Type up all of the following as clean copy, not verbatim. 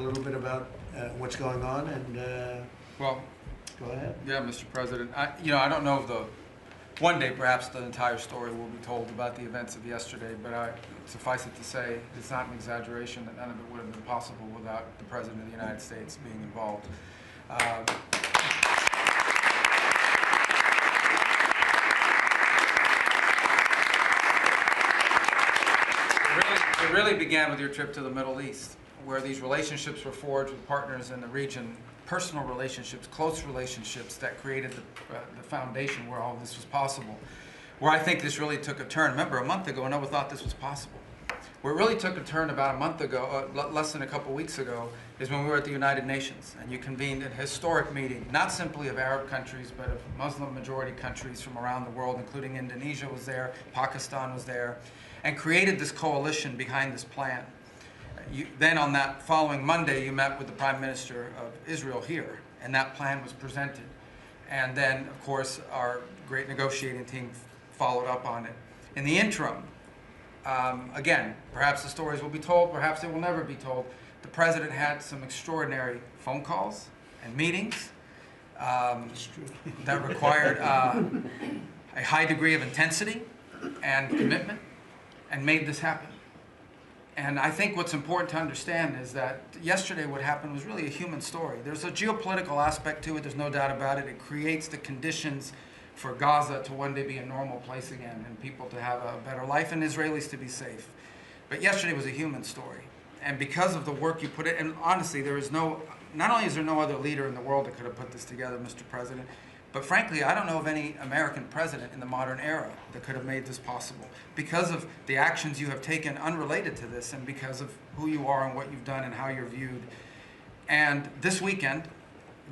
little bit about what's going on, and Well, go ahead. yeah, Mr. President. I don't know if one day perhaps the entire story will be told about the events of yesterday, but suffice it to say, it's not an exaggeration that none of it would have been possible without the President of the United States being involved. It really began with your trip to the Middle East, where these relationships were forged with partners in the region, personal relationships, close relationships that created the foundation where all this was possible. Where I think this really took a turn. Remember, a month ago, no one thought this was possible. Where it really took a turn about a month ago, less than a couple weeks ago, is when we were at the United Nations, and you convened a historic meeting, not simply of Arab countries, but of Muslim-majority countries from around the world, including Indonesia was there, Pakistan was there, and created this coalition behind this plan. Then on that following Monday, you met with the Prime Minister of Israel here, and that plan was presented. And then, of course, our great negotiating team followed up on it. In the interim, again, perhaps the stories will be told, perhaps they will never be told. The President had some extraordinary phone calls and meetings that required a high degree of intensity and commitment, and made this happen. And I think what's important to understand is that yesterday what happened was really a human story. There's a geopolitical aspect to it, there's no doubt about it. It creates the conditions for Gaza to one day be a normal place again, and people to have a better life, and Israelis to be safe. But yesterday was a human story. And because of the work you put in, and honestly, not only is there no other leader in the world that could have put this together, Mr. President, but frankly, I don't know of any American president in the modern era that could have made this possible. Because of the actions you have taken unrelated to this, and because of who you are and what you've done and how you're viewed. And this weekend,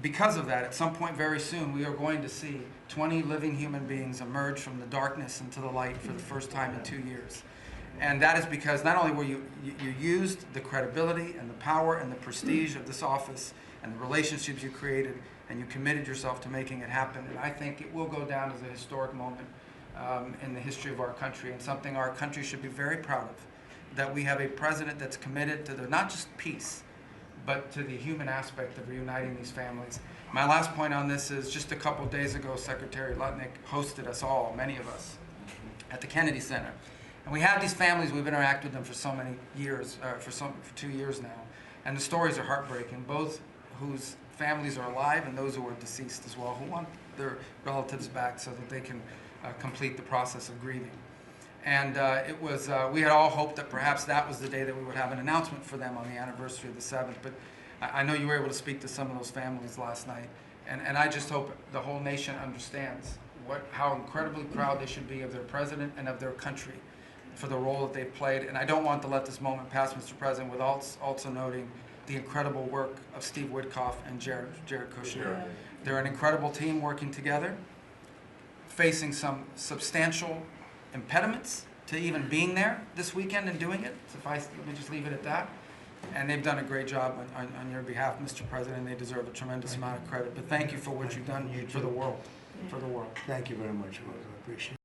because of that, at some point very soon, we are going to see 20 living human beings emerge from the darkness into the light for the first time in 2 years. And that is because not only were you used the credibility and the power and the prestige of this office and the relationships you created, and you committed yourself to making it happen. And I think it will go down as a historic moment in the history of our country, and something our country should be very proud of, that we have a president that's committed to not just peace, but to the human aspect of reuniting these families. My last point on this is just a couple days ago, Secretary Lutnick hosted us all, many of us, at the Kennedy Center. And we have these families, we've interacted with them for so many years, for 2 years now. And the stories are heartbreaking, both whose families are alive and those who are deceased as well, who want their relatives back so that they can complete the process of grieving. And we had all hoped that perhaps that was the day that we would have an announcement for them on the anniversary of the 7th, but I know you were able to speak to some of those families last night, and I just hope the whole nation understands how incredibly proud they should be of their president and of their country for the role that they've played. And I don't want to let this moment pass, Mr. President, without also noting the incredible work of Steve Witkoff and Jared Kushner. They're an incredible team working together, facing some substantial impediments to even being there this weekend and doing it. Let me just leave it at that. And they've done a great job on your behalf, Mr. President. They deserve a tremendous amount of credit. But thank you for what you've done for the world. Thank you very much, Rose. I appreciate it.